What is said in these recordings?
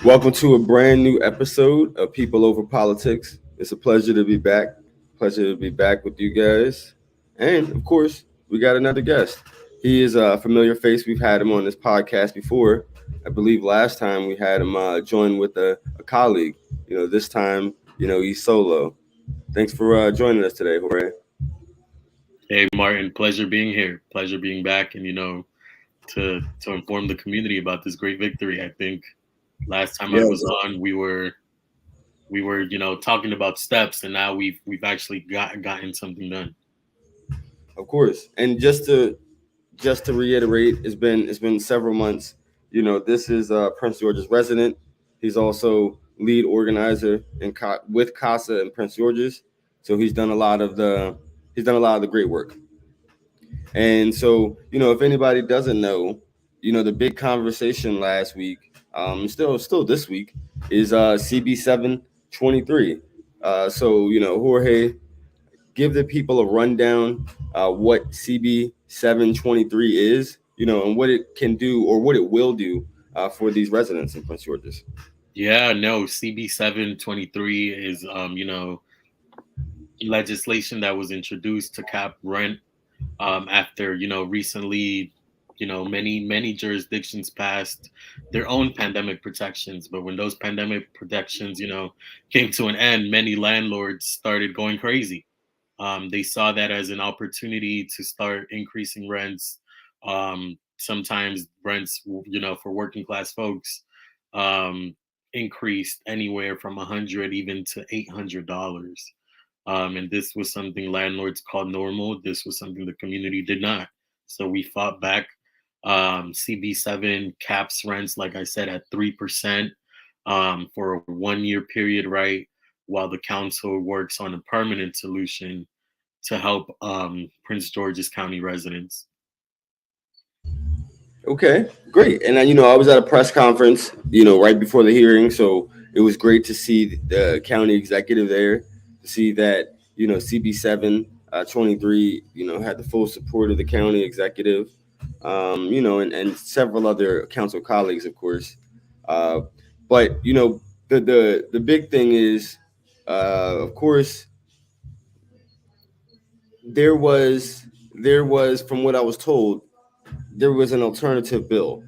Welcome to a brand new episode of People Over Politics. It's a pleasure to be back. Pleasure to be back with you guys. And of course, we got another guest. He is a familiar face. We've had him on this podcast before. I believe last time we had him join with a colleague. This time, he's solo. Thanks for joining us today, Jorge. Hey Martin, pleasure being here. Pleasure being back, and to inform the community about this great victory. I think last time I Yeah, was on, we were talking about steps, and now we've actually gotten something done. of course. And just to reiterate, it's been several months. This is Prince George's resident. He's also lead organizer with CASA in Prince George's. So he's done a lot of the great work. And so, if anybody doesn't know, the big conversation last week, still this week, is CB 723. So, Jorge, give the people a rundown what CB 723 is, and what it can do or what it will do for these residents in Prince George's. Yeah, no, CB 723 is legislation that was introduced to cap rent after recently many jurisdictions passed their own pandemic protections, but when those pandemic protections came to an end, many landlords started going crazy. They saw that as an opportunity to start increasing rents. Sometimes rents for working class folks um, increased anywhere from 100 even to $800. And this was something landlords called normal. This was something the community did not. So we fought back. CB7 caps rents, like I said, at 3% for a 1 year period, right? While the council works on a permanent solution to help Prince George's County residents. Okay, great. And then, I was at a press conference, right before the hearing. So it was great to see the county executive there, to see that, CB7 23, had the full support of the county executive, and several other council colleagues, of course. Uh, but, the big thing is, of course, there was, from what I was told, there was an alternative bill.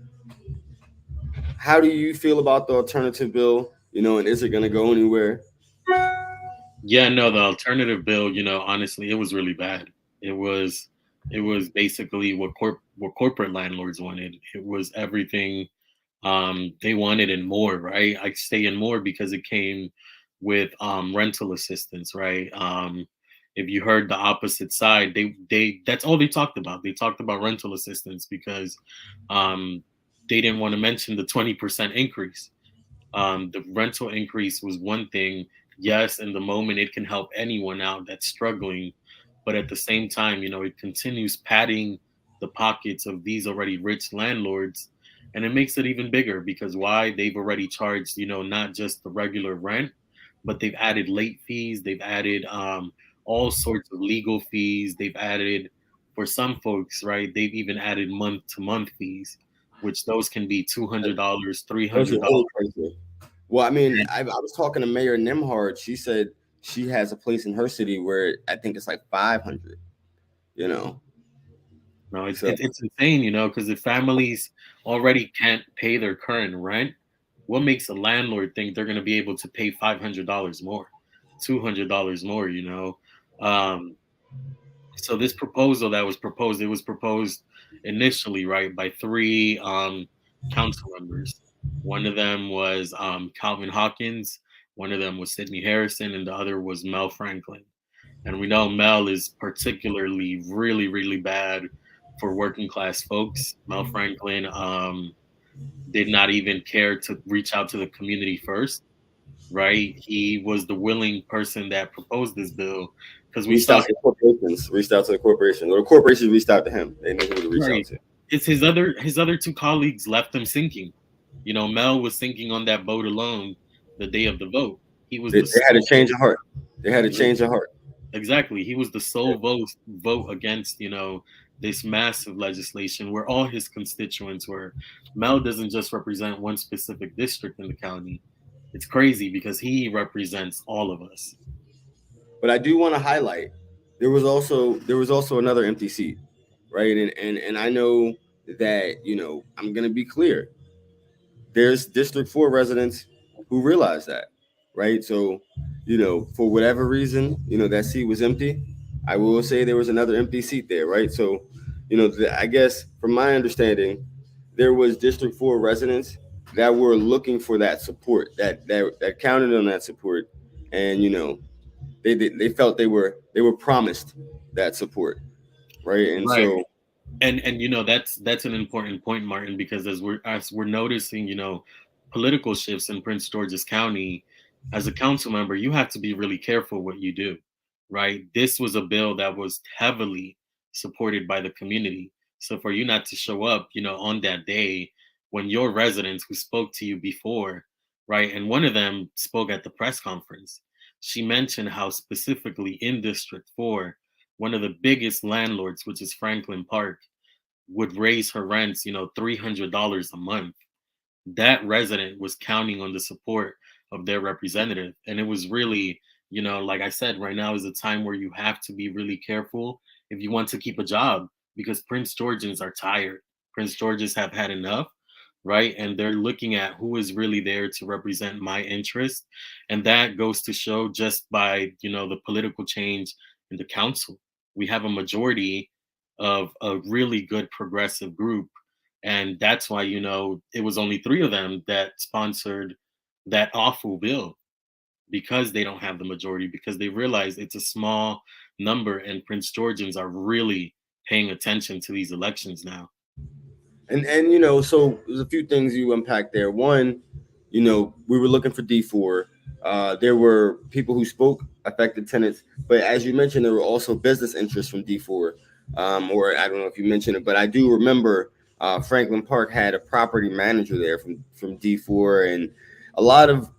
How do you feel about the alternative bill? And is it going to go anywhere? Yeah, no, the alternative bill, honestly, it was really bad. It was it was basically what corporate landlords wanted. It was everything they wanted and more, right? I say and more because it came with rental assistance, right? If you heard the opposite side, they that's all they talked about. They talked about rental assistance because um, they didn't want to mention the 20% increase. The rental increase was one thing. Yes, in the moment, it can help anyone out that's struggling. But at the same time, it continues padding the pockets of these already rich landlords. And it makes it even bigger because why? They've already charged, not just the regular rent, but they've added late fees. They've added all sorts of legal fees. They've added, for some folks, right, they've even added month to month fees, which those can be $200, three Those are hundred really dollars. crazy. Well, I mean, I was talking to Mayor Nimhard. She said she has a place in her city where I think it's like 500. You know, No, it's so it's, it's insane, because if families already can't pay their current rent, what makes a landlord think they're going to be able to pay $500 more, $200 more? Um, so this proposal that was proposed, it was proposed initially, right, by three council members. One of them was Calvin Hawkins, one of them was Sidney Harrison, and the other was Mel Franklin. And we know Mel is particularly really, really bad for working class folks. Mel Franklin did not even care to reach out to the community first, right? He was the willing person that proposed this bill because we reached saw out to the corporations, reached out to the corporation, or the corporations reached out to him. They knew who to reach out right. to. It's his other two colleagues left him sinking. Mel was sinking on that boat alone the day of the vote. He was They the had a sole change of heart. They had a change of heart. Exactly. He was the sole vote against, this massive legislation where all his constituents were. Mel doesn't just represent one specific district in the county. It's crazy because he represents all of us. But I do want to highlight there was also another empty seat, right? And I know that I'm gonna be clear. There's District 4 residents who realize that, right? So, for whatever reason, that seat was empty. I will say there was another empty seat there, right? So, I guess from my understanding, there was District 4 residents that were looking for that support, that counted on that support, and they felt they were promised that support, right? And Right. so, And that's an important point, Martin, because as we're noticing, political shifts in Prince George's County, as a council member, you have to be really careful what you do, right? This was a bill that was heavily supported by the community. So for you not to show up, on that day when your residents who spoke to you before, right, and one of them spoke at the press conference, she mentioned how specifically in District 4, one of the biggest landlords, which is Franklin Park, would raise her rents, $300 a month. That resident was counting on the support of their representative. And it was really, like I said, right now is a time where you have to be really careful if you want to keep a job because Prince Georgians are tired. Prince Georges have had enough, right? And they're looking at who is really there to represent my interest. And that goes to show just by, the political change in the council. We have a majority of a really good progressive group, and that's why it was only three of them that sponsored that awful bill, because they don't have the majority, because they realize it's a small number and Prince Georgians are really paying attention to these elections now. so there's a few things you unpacked there. One, we were looking for D4. There were people who spoke, affected tenants, but as you mentioned, there were also business interests from D4. Or I don't know if you mentioned it, but I do remember Franklin Park had a property manager there from D4, and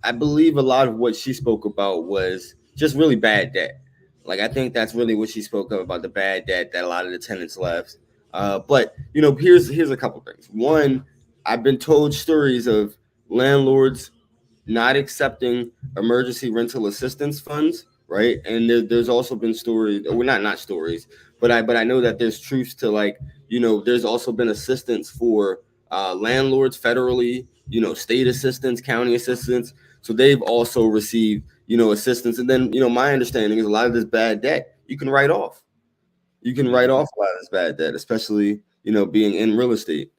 I believe a lot of what she spoke about was just really bad debt. Like I think that's really what she spoke of, about the bad debt that a lot of the tenants left. But here's a couple things. One, I've been told stories of landlords not accepting emergency rental assistance funds, right? And there's also been stories, or not stories, but I know that there's truths to, like, there's also been assistance for landlords federally, state assistance, county assistance. So they've also received assistance. And then my understanding is a lot of this bad debt you can write off. You can write Mhm. off a lot of this bad debt, especially being in real estate.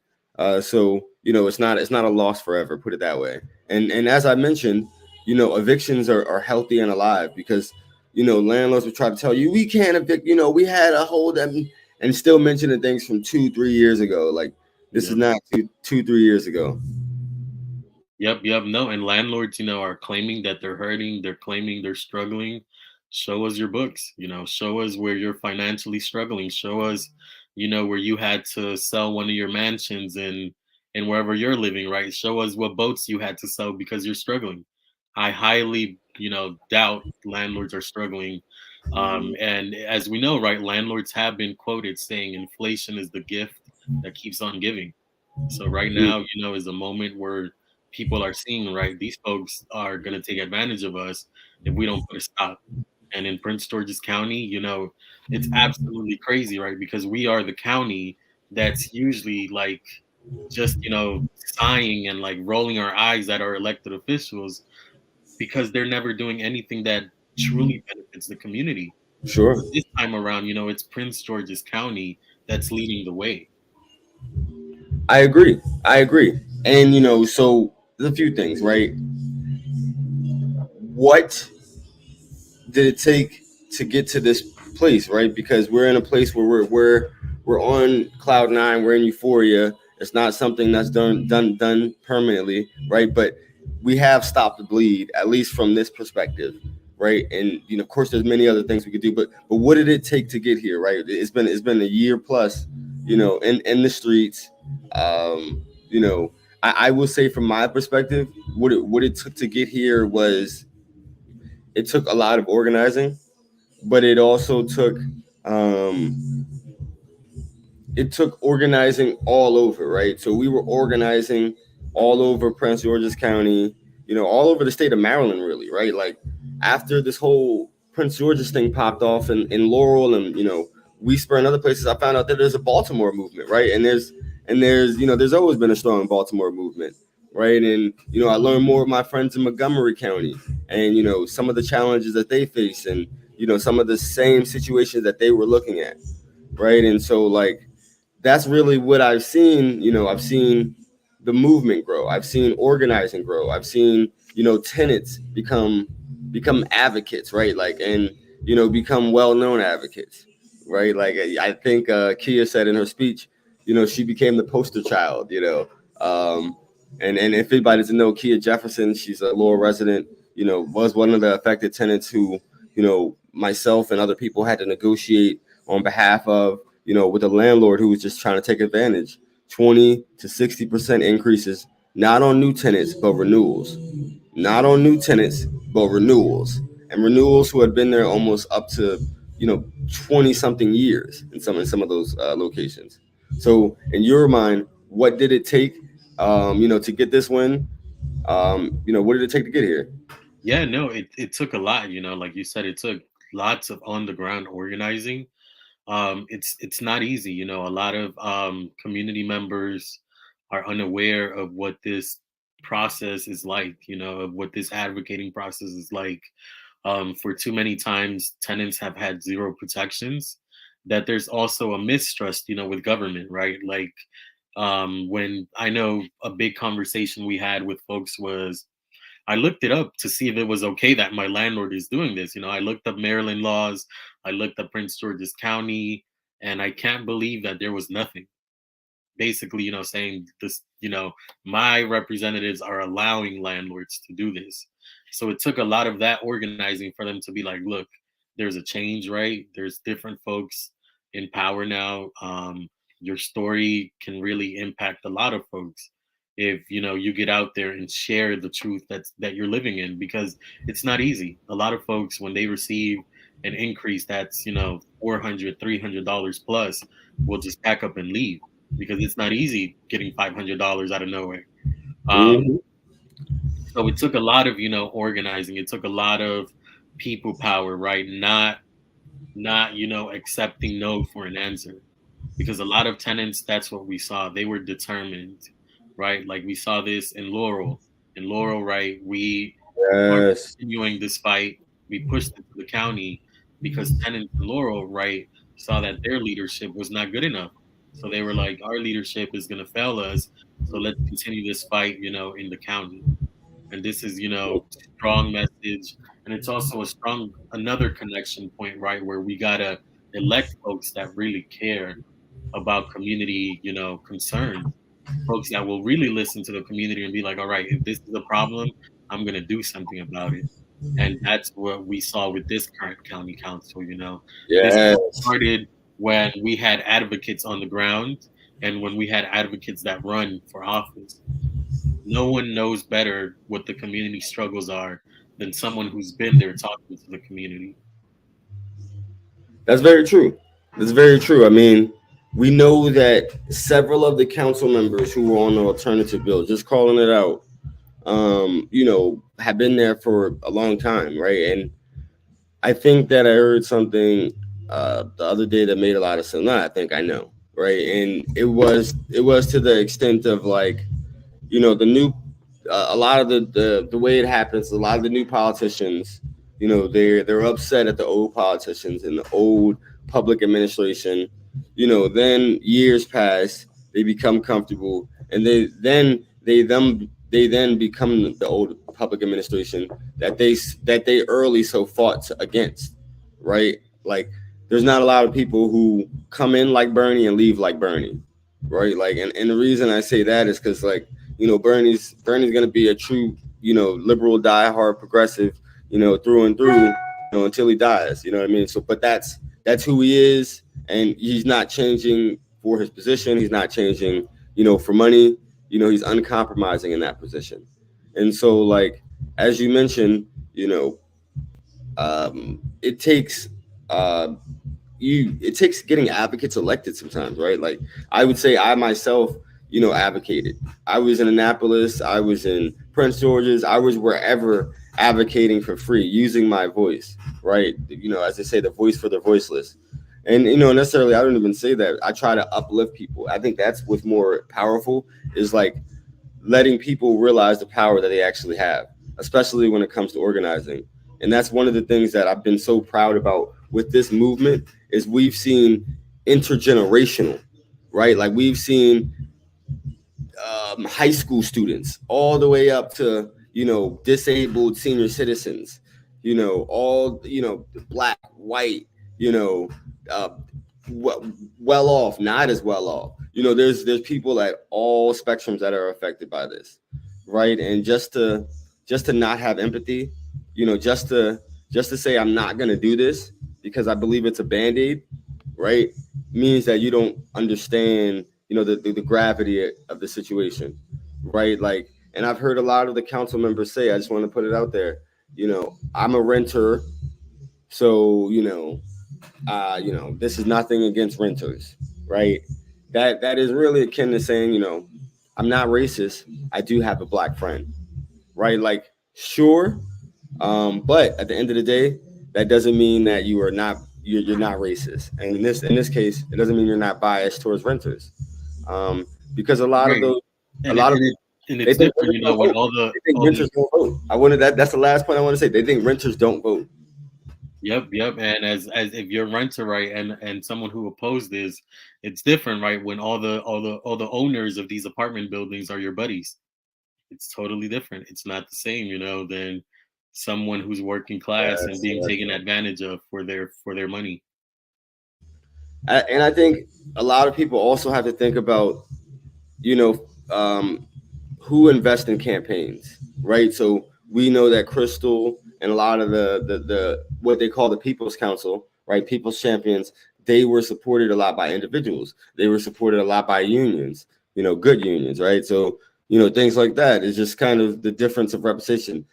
So it's not a loss forever, put it that way. And as I mentioned, evictions are healthy and alive, because landlords would try to tell you we can't evict. We had a hold and still mentioning things from 2-3 years ago. Like, this is Yep. not 2-3 years ago. Yep. No, and landlords, are claiming that they're hurting. They're claiming they're struggling. Show us your books. Show us where you're financially struggling. Show us, where you had to sell one of your mansions and wherever you're living. Right. Show us what boats you had to sell because you're struggling. I highly, doubt landlords are struggling. And as we know, right, landlords have been quoted saying inflation is the gift that keeps on giving. So right now, is a moment where people are seeing, right, these folks are going to take advantage of us if we don't put a stop. And in Prince George's County, it's absolutely crazy, right? Because we are the county that's usually like just, sighing and like rolling our eyes at our elected officials because they're never doing anything that truly benefits the community. Sure, But this time around, it's Prince George's County that's leading the way. I agree. I agree. And so there's a few things, right? What did it take to get to this place, right? Because we're in a place where we're on cloud nine, we're in euphoria. It's not something that's done permanently, right? But we have stopped the bleed, at least from this perspective, right? And of course, there's many other things we could do, but what did it take to get here, right? It's been a year plus, in the streets. Um, you know, I will say from my perspective, what it took to get here was, it took a lot of organizing, but it also took, um, it took organizing all over, right? So we were organizing all over Prince George's County, all over the state of Maryland, really, right? Like after this whole Prince George's thing popped off in Laurel and Whisper and other places, I found out that there's a Baltimore movement, right? And there's always been a strong Baltimore movement, right? And I learned more of my friends in Montgomery County, and some of the challenges that they face, and some of the same situations that they were looking at, right? And so like that's really what I've seen. I've seen the movement grow. I've seen organizing grow. I've seen tenants become advocates, right? Like and become well known advocates, right? Like I think Kia said in her speech, she became the poster child. Um, and if anybody doesn't know Kia Jefferson, she's a Laurel resident. Was one of the affected tenants who myself and other people had to negotiate on behalf of with a landlord who was just trying to take advantage. 20 to 60% increases, not on new tenants, but renewals. Not on new tenants, but renewals. And renewals who had been there almost up to, 20 something years in some of those locations. So, in your mind, what did it take, to get this win? What did it take to get here? Yeah, no, it took a lot, like you said, it took lots of on the ground organizing. It's not easy, a lot of community members are unaware of what this process is like, of what this advocating process is like. For too many times, tenants have had zero protections. That there's also a mistrust, with government, right? Like when I know a big conversation we had with folks was I looked it up to see if it was okay that my landlord is doing this. I looked up Maryland laws, I looked up Prince George's County, and I can't believe that there was nothing. Basically, saying this, my representatives are allowing landlords to do this. So it took a lot of that organizing for them to be like, look, there's a change, right? There's different folks in power now. Your story can really impact a lot of folks if you get out there and share the truth that you're living in, because it's not easy. A lot of folks, when they receive an increase that's 400 $300 plus, will just pack up and leave because it's not easy getting $500 out of nowhere. Um, Mm-hmm. so it took a lot of organizing. It took a lot of people power, right? Not accepting no for an answer, because a lot of tenants, that's what we saw. They were determined, right? Like we saw this in Laurel. In Laurel, right? We weren't Yes. continuing this fight. We pushed it to the county because tenants in Laurel, right, saw that their leadership was not good enough. So they were like, our leadership is going to fail us. So let's continue this fight, in the county. And this is, strong message. And it's also a strong, another connection point, right, where we got to elect folks that really care about community, concerns. Folks that will really listen to the community and be like, all right, if this is a problem, I'm going to do something about it. And that's what we saw with this current county council. This Yes. started when we had advocates on the ground and when we had advocates that run for office. No one knows better what the community struggles are than someone who's been there talking to the community. That's very true. That's very true. I mean, we know that several of the council members who were on the alternative bill, just calling it out, have been there for a long time, right? And I think that I heard something the other day that made a lot of sense. Not I think I know, right? And it was to the extent of like the new a lot of the way it happens, a lot of the new politicians, they're upset at the old politicians and the old public administration. Then years pass, they become comfortable, and they then become the old public administration that they early so fought against, right? Like there's not a lot of people who come in like Bernie and leave like Bernie, right? Like, and the reason I say that is because like Bernie's gonna be a true liberal, diehard progressive, through and through, until he dies. You know what I mean? So, but that's who he is, and he's not changing for his position. He's not changing, for money. He's uncompromising in that position, and so like as you mentioned, it takes uh, it takes getting advocates elected sometimes, right? Like I would say I myself, advocated. I was in Annapolis, I was in Prince George's, I was wherever advocating for free, using my voice, right? As they say, the voice for the voiceless. And necessarily, I don't even say that. I try to uplift people. I think that's what's more powerful is like letting people realize the power that they actually have, especially when it comes to organizing. And that's one of the things that I've been so proud about with this movement is we've seen intergenerational, right? Like we've seen high school students all the way up to disabled senior citizens, all black, white, you know uh, well off, not as well off. There's people at all spectrums that are affected by this, right? And just to not have empathy, just to say I'm not gonna do this because I believe it's a band-aid, right? Means that you don't understand, the gravity of the situation, right? Like, and I've heard a lot of the council members say, I just want to put it out there, I'm a renter, so this is nothing against renters, right? That is really akin to saying, I'm not racist. I do have a black friend, right? Like, sure, but at the end of the day, that doesn't mean that you're not racist. And in this case, it doesn't mean you're not biased towards renters, because a lot of Right. those, a And it lot of and it and they it's think different, renters don't when vote. They think renters don't vote. That's the last point I want to say. They think renters don't vote. yep. And as if you're a renter, right, and someone who opposed this, it's different, right? When all the owners of these apartment buildings are your buddies. It's totally different. It's not the same, than someone who's working class and Yes, being yes. taken advantage of for their money. And I think a lot of people also have to think about, you know, um, who invest in campaigns, right? So we know that Crystal and a lot of the what they call the People's Council, right? People's champions, they were supported a lot by individuals. They were supported a lot by unions, good unions, right? So things like that is just kind of the difference of representation.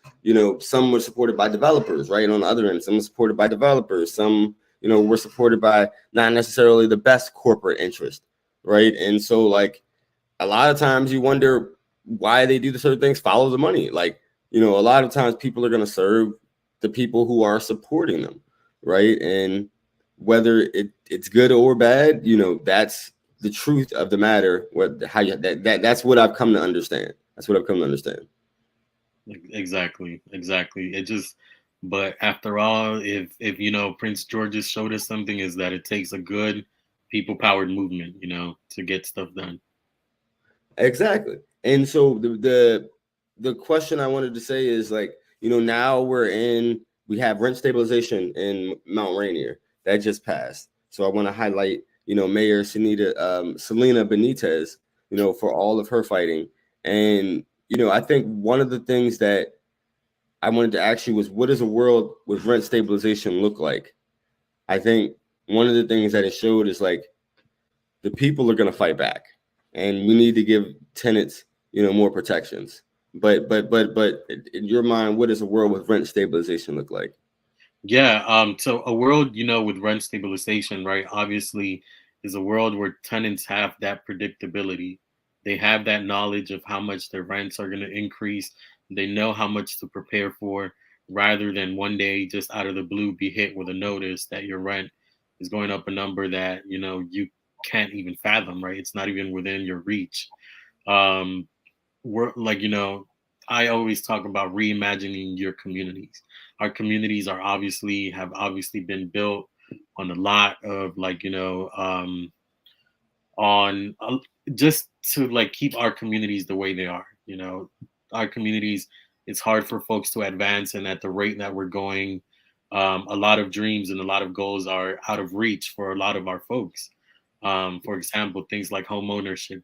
Some were supported by developers, right? On the other end, some were supported by developers. Some were supported by not necessarily the best corporate interest, right? And so like a lot of times you wonder why they do the certain things, follow the money. Like, a lot of times people are going to serve the people who are supporting them, right? And whether it's good or bad, that's the truth of the matter. That's what I've come to understand. That's what I've come to understand. Exactly. But after all, if Prince George's showed us something, is that it takes a good people powered movement, to get stuff done. Exactly. And so the question I wanted to say is like, now we have rent stabilization in Mount Rainier that just passed. So I want to highlight, Mayor Selena Benitez, for all of her fighting. And, I think one of the things that I wanted to ask you was, what does a world with rent stabilization look like? I think one of the things that it showed is like the people are going to fight back, and we need to give tenants, more protections. But in your mind, what does a world with rent stabilization look like? Yeah. So a world, with rent stabilization, right, obviously is a world where tenants have that predictability. They have that knowledge of how much their rents are going to increase. They know how much to prepare for, rather than one day just out of the blue be hit with a notice that your rent is going up a number that, you can't even fathom, right? It's not even within your reach. Um, we're like, I always talk about reimagining your communities. Our communities have obviously been built on a lot of, like, on just to, like, keep our communities the way they are. Our communities, it's hard for folks to advance, and at the rate that we're going, a lot of dreams and a lot of goals are out of reach for a lot of our folks. For example, things like home ownership,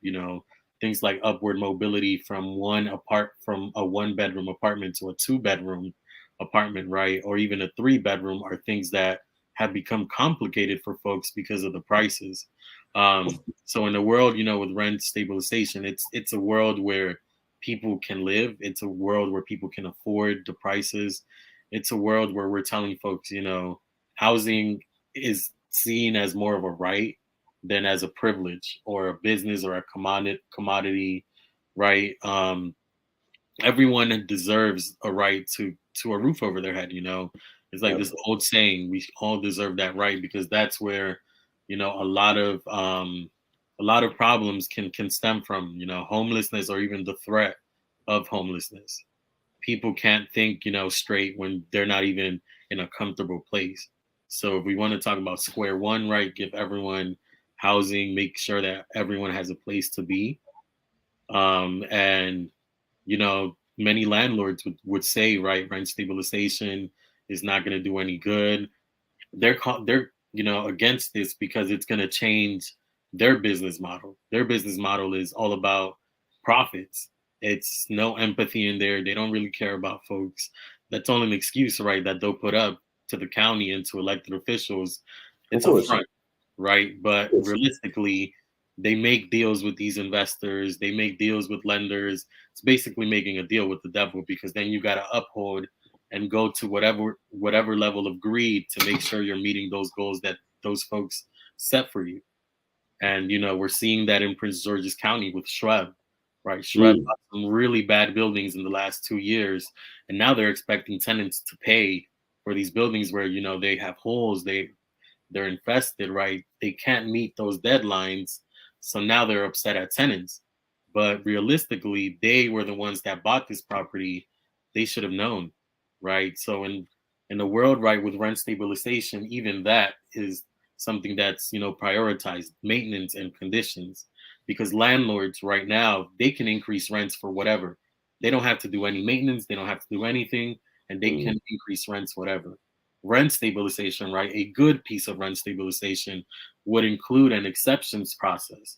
things like upward mobility from a one bedroom apartment to a two-bedroom apartment, right? Or even a three-bedroom, are things that have become complicated for folks because of the prices. So in a world, with rent stabilization, it's a world where people can live. It's a world where people can afford the prices. It's a world where we're telling folks, housing is seen as more of a right than as a privilege or a business or a commodity, right? Everyone deserves a right to a roof over their head. It's like this old saying: we all deserve that right, because that's where a lot of problems can stem from. Homelessness, or even the threat of homelessness. People can't think straight when they're not even in a comfortable place. So if we want to talk about square one, right, give everyone housing, make sure that everyone has a place to be. And many landlords would say, right, rent stabilization is not going to do any good. They're against this because it's going to change their business model. Their business model is all about profits. It's no empathy in there. They don't really care about folks. That's only an excuse, right, that they'll put up to the county and to elected officials. Of It's a course. front, right? But realistically, they make deals with these investors. They make deals with lenders. It's basically making a deal with the devil, because then you got to uphold and go to whatever level of greed to make sure you're meeting those goals that those folks set for you. And we're seeing that in Prince George's County with Shrub, right? Shrub Mm. got some really bad buildings in the last 2 years, and now they're expecting tenants to pay for these buildings where they have holes, they're infested, right? They can't meet those deadlines, so now they're upset at tenants. But realistically, they were the ones that bought this property. They should have known, right? So in the world, right, with rent stabilization, even that is something that's prioritized: maintenance and conditions. Because landlords right now, they can increase rents for whatever. They don't have to do any maintenance, they don't have to do anything, and they Mm. can increase rents whatever. Rent stabilization, right? A good piece of rent stabilization would include an exceptions process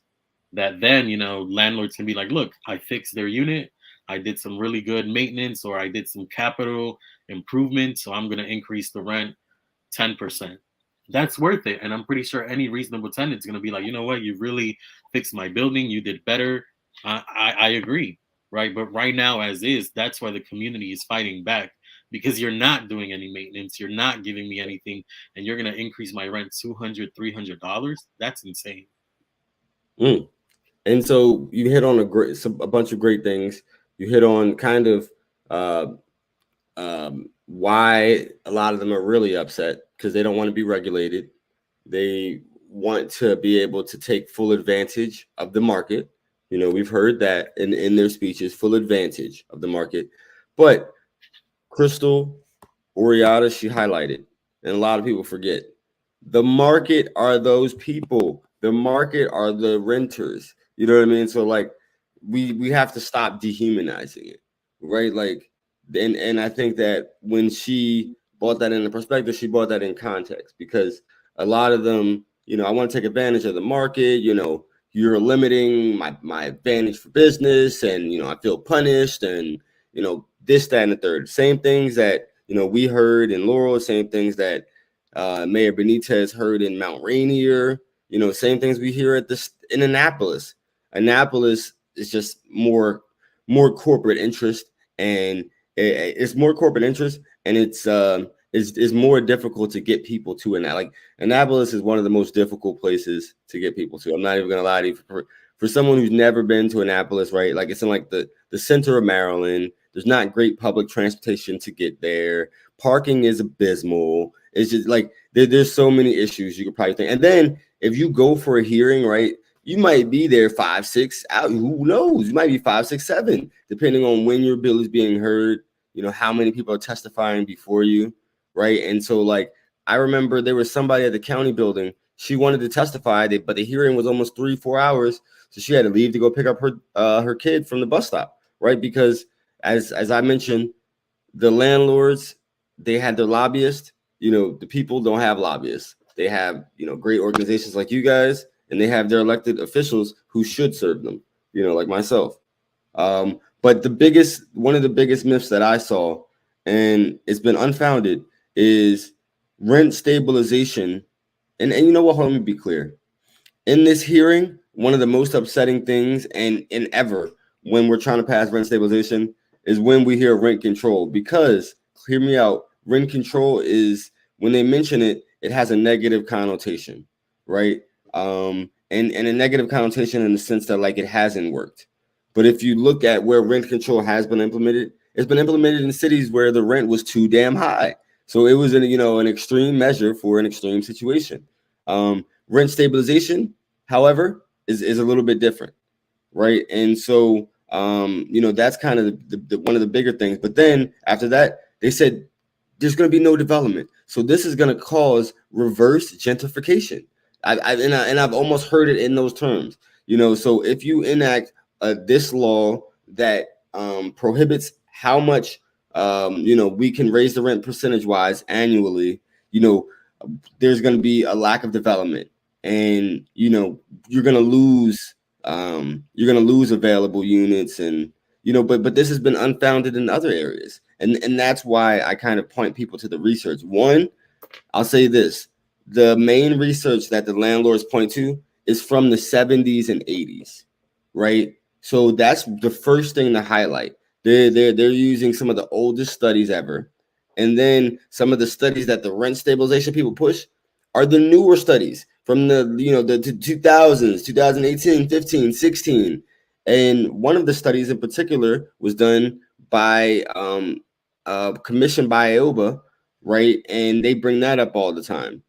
that then, landlords can be like, look, I fixed their unit. I did some really good maintenance, or I did some capital improvement. So I'm going to increase the rent 10%. That's worth it. And I'm pretty sure any reasonable tenant is going to be like, you know what? You really fixed my building. You did better. I agree. Right. But right now, as is, that's why the community is fighting back, because you're not doing any maintenance. You're not giving me anything. And you're going to increase my rent $200, $300. That's insane. Mm. And so you hit on a bunch of great things. You hit on kind of uh, why a lot of them are really upset, because they don't want to be regulated. They want to be able to take full advantage of the market. We've heard that in their speeches, full advantage of the market. But Crystal Oriata, she highlighted, and a lot of people forget, the market are those people. The market are the renters. You know what I mean? So like we have to stop dehumanizing it, right? Like, and I think that when she brought that into perspective, she brought that in context, because a lot of them, I want to take advantage of the market. You're limiting my advantage for business, and I feel punished, and this, that, and the third. Same things that we heard in Laurel, same things that Mayor Benitez heard in Mount Rainier. Same things we hear in Annapolis. Annapolis is just more corporate interest, and it's more corporate interest, and it's more difficult to get people to Like Annapolis is one of the most difficult places to get people to. I'm not even gonna lie to you. For someone who's never been to Annapolis, right? Like it's in like the center of Maryland. There's not great public transportation to get there. Parking is abysmal. It's just like there's so many issues you could probably think. And then if you go for a hearing, right, you might be there 5, 6 out. Who knows? You might be 5, 6, 7, depending on when your bill is being heard. How many people are testifying before you, right? And so, like, I remember there was somebody at the county building. She wanted to testify, but the hearing was almost 3, 4 hours, so she had to leave to go pick up her kid from the bus stop, right? Because as I mentioned, the landlords, they had their lobbyists. The people don't have lobbyists. They have great organizations like you guys, and they have their elected officials who should serve them. Like myself. But one of the biggest myths that I saw, and it's been unfounded, is rent stabilization. And you know what? Let me be clear. In this hearing, one of the most upsetting things and ever when we're trying to pass rent stabilization is when we hear rent control. Because hear me out, rent control is, when they mention it, it has a negative connotation, right? And a negative connotation in the sense that like it hasn't worked. But if you look at where rent control has been implemented, it's been implemented in cities where the rent was too damn high. So it was an extreme measure for an extreme situation. Rent stabilization, however, is a little bit different, right? And so that's kind of the one of the bigger things. But then after that, they said there's going to be no development. So this is going to cause reverse gentrification. I've almost heard it in those terms. So if you enact this law that prohibits how much we can raise the rent percentage wise annually, there's going to be a lack of development, and you're going to lose available units, and but this has been unfounded in other areas, and that's why I kind of point people to the research. One, I'll say this: the main research that the landlords point to is from the 70s and 80s, right? So that's the first thing to highlight. They're using some of the oldest studies ever, and then some of the studies that the rent stabilization people push are the newer studies from the 2000s, 2018, 15, 16. And one of the studies in particular was done by commissioned by IOBA, right? And they bring that up all the time.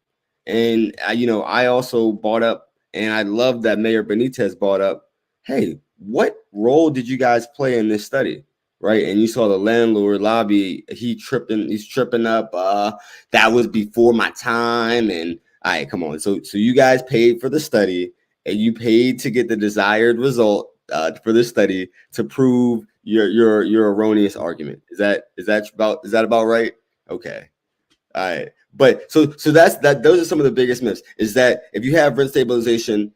And I also brought up, and I love that Mayor Benitez brought up, hey, what role did you guys play in this study? Right. And you saw the landlord lobby, he's tripping up. That was before my time. And all right, come on. So you guys paid for the study, and you paid to get the desired result for the study to prove your erroneous argument. Is that about right? Okay. All right. But so those are some of the biggest myths, is that if you have rent stabilization,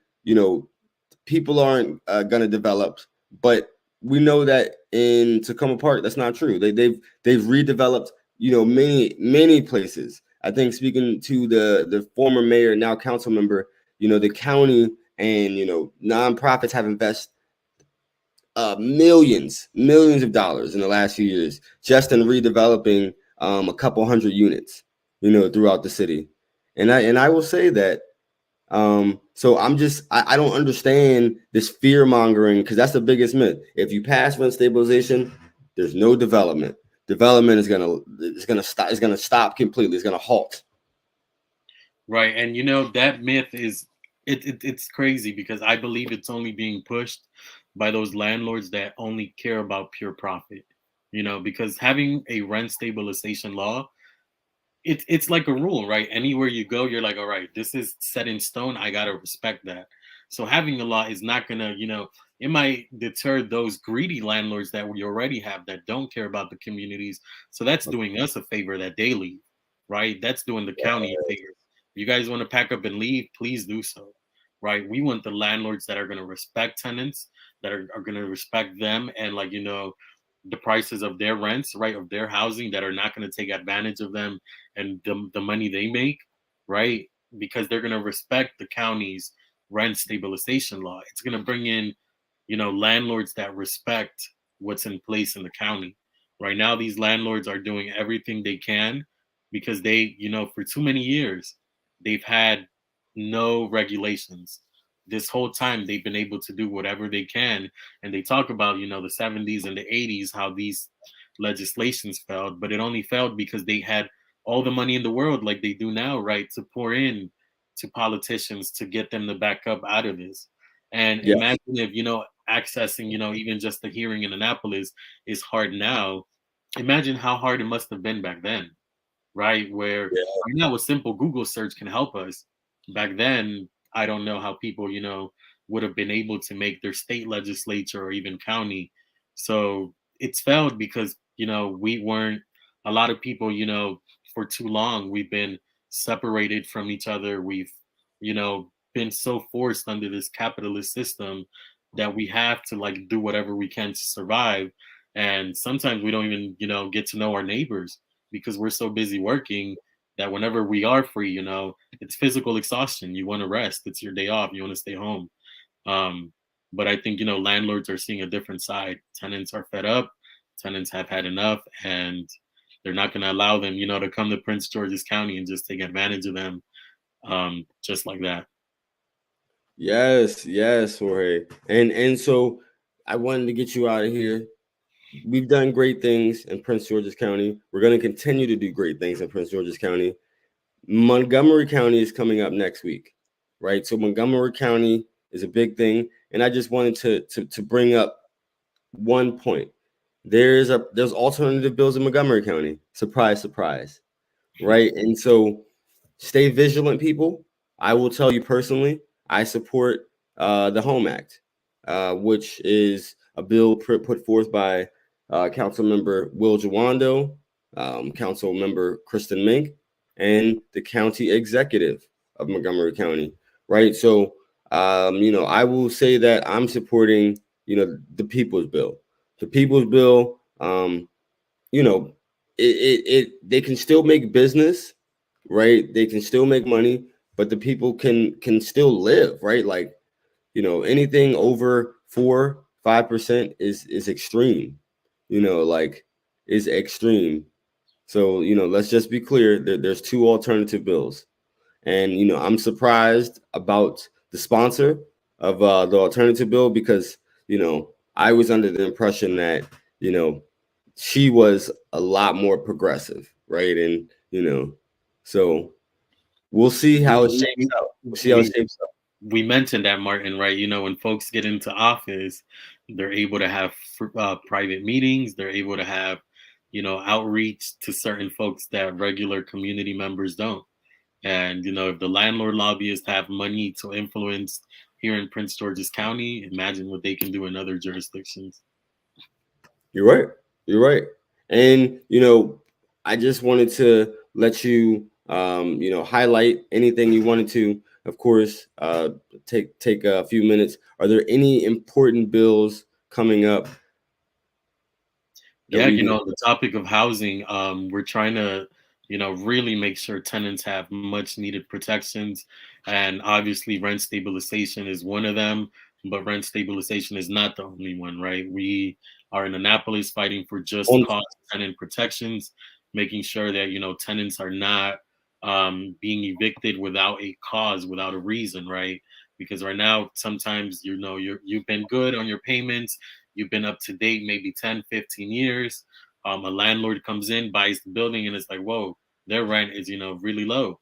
people aren't going to develop. But we know that in Tacoma Park, that's not true. They've redeveloped, many places. I think, speaking to the former mayor, now council member, the county and nonprofits have invested millions of dollars in the last few years just in redeveloping a couple hundred units, throughout the city. And I will say that so I don't understand this fear mongering, because that's the biggest myth. If you pass rent stabilization, there's no development. Development is gonna stop completely. It's gonna halt. Right. And that myth is it's crazy, because I believe it's only being pushed by those landlords that only care about pure profit. Because having a rent stabilization law, it's like a rule, right? Anywhere you go, you're like, all right, this is set in stone. I gotta respect that. So having a law is not gonna, it might deter those greedy landlords that we already have that don't care about the communities. So that's doing us a favor that they leave, right? That's doing the county a favor. If you guys want to pack up and leave, please do so, right? We want the landlords that are gonna respect tenants, that are gonna respect them, and the prices of their rents, right, of their housing, that are not going to take advantage of them and the money they make, right? Because they're going to respect the county's rent stabilization law. It's going to bring in, landlords that respect what's in place in the county. Right now, these landlords are doing everything they can because they, for too many years, they've had no regulations. This whole time, they've been able to do whatever they can. And they talk about, the 70s and the 80s, how these legislations failed, but it only failed because they had all the money in the world, like they do now, right, to pour in to politicians to get them to back up out of this. And Yeah. imagine if, accessing, even just the hearing in Annapolis is hard now. Imagine how hard it must have been back then, right? Where Yeah. right now a simple Google search can help us. Back then, I don't know how people, would have been able to make their state legislature or even county. So it's failed because, we weren't, a lot of people, for too long, we've been separated from each other. We've, been so forced under this capitalist system that we have to do whatever we can to survive. And sometimes we don't even, get to know our neighbors because we're so busy working that whenever we are free, it's physical exhaustion. You want to rest. It's your day off. You want to stay home. Um, but I think, landlords are seeing a different side. Tenants are fed up. Tenants have had enough, and They're not going to allow them, to come to Prince George's County and just take advantage of them, just like that. Yes, yes, Jorge. And so I wanted to get you out of here. We've done great things in Prince George's County. We're going to continue to do great things in Prince George's County. Montgomery County is coming up next week, right? So Montgomery County is a big thing, and I just wanted to bring up one point. There's alternative bills in Montgomery County. Surprise, surprise, right? And so stay vigilant, people. I will tell you personally, I support the Home Act, which is a bill put forth by Councilmember Will Jawando, Councilmember Kristen Mink, and the county executive of Montgomery County, right? So, I will say that I'm supporting, the People's Bill. The People's Bill, they can still make business, right? They can still make money, but the people can still live, right? Like, anything over 4-5% is extreme, like is extreme. So, let's just be clear that there's two alternative bills. And, I'm surprised about the sponsor of the alternative bill because, I was under the impression that, she was a lot more progressive, right? And, so we'll see how it shapes out. We'll see how it shapes out. We mentioned that, Martin, right? When folks get into office, they're able to have private meetings. They're able to have, outreach to certain folks that regular community members don't. And, if the landlord lobbyists have money to influence here in Prince George's County, imagine what they can do in other jurisdictions. You're right. You're right. And, I just wanted to let you, highlight anything you wanted to. Of course, take a few minutes. Are there any important bills coming up? Yeah, the topic of housing, we're trying to, really make sure tenants have much needed protections. And obviously, rent stabilization is one of them, but rent stabilization is not the only one, right? We are in Annapolis fighting for just cause tenant protections, making sure that, tenants are not being evicted without a cause, without a reason, right? Because right now, sometimes, you've been good on your payments, you've been up to date maybe 10, 15 years. A landlord comes in, buys the building, and it's like, whoa, their rent is, really low.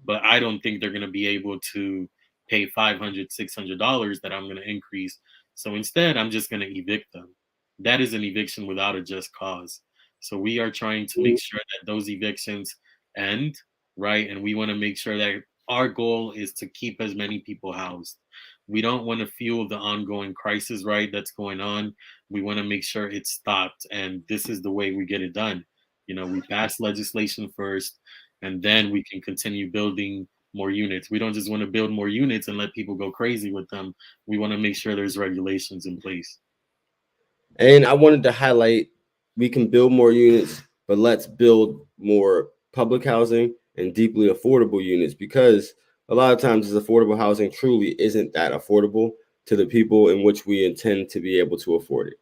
But I don't think they're going to be able to pay $500, $600 that I'm going to increase. So instead, I'm just going to evict them. That is an eviction without a just cause. So we are trying to make sure that those evictions end, right? And we want to make sure that our goal is to keep as many people housed. We don't want to fuel the ongoing crisis, right, that's going on. We want to make sure it's stopped. And this is the way we get it done. We pass legislation first, and then we can continue building more units. We don't just want to build more units and let people go crazy with them. We want to make sure there's regulations in place. And I wanted to highlight, we can build more units, but let's build more public housing and deeply affordable units, because a lot of times this affordable housing truly isn't that affordable to the people in which we intend to be able to afford it,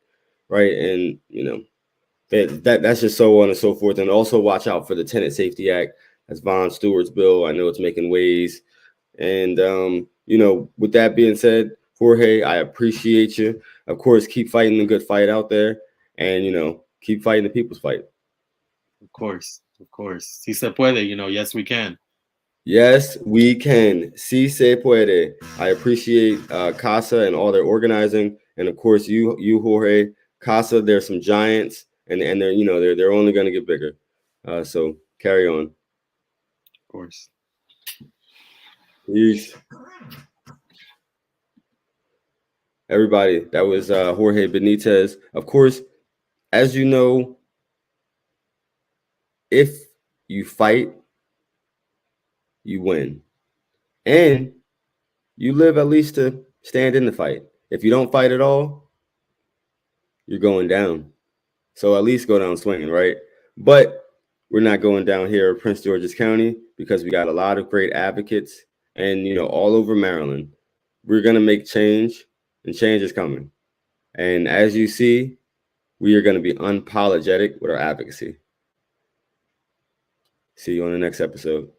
right? And that's just so on and so forth. And also watch out for the Tenant Safety Act. That's Von Stewart's bill. I know it's making waves. And with that being said, Jorge, I appreciate you. Of course, keep fighting the good fight out there, and keep fighting the people's fight. Of course. Si se puede, yes, we can. Yes, we can. Si se puede. I appreciate CASA and all their organizing, and of course you Jorge. CASA, there's some giants, and they're only going to get bigger. So carry on. Of course. Peace. Everybody, that was Jorge Benitez. Of course, as you know, if you fight, you win. And you live at least to stand in the fight. If you don't fight at all, you're going down. So at least go down swinging, right? But we're not going down here in Prince George's County because we got a lot of great advocates and, all over Maryland. We're going to make change, and change is coming. And as you see, we are going to be unapologetic with our advocacy. See you on the next episode.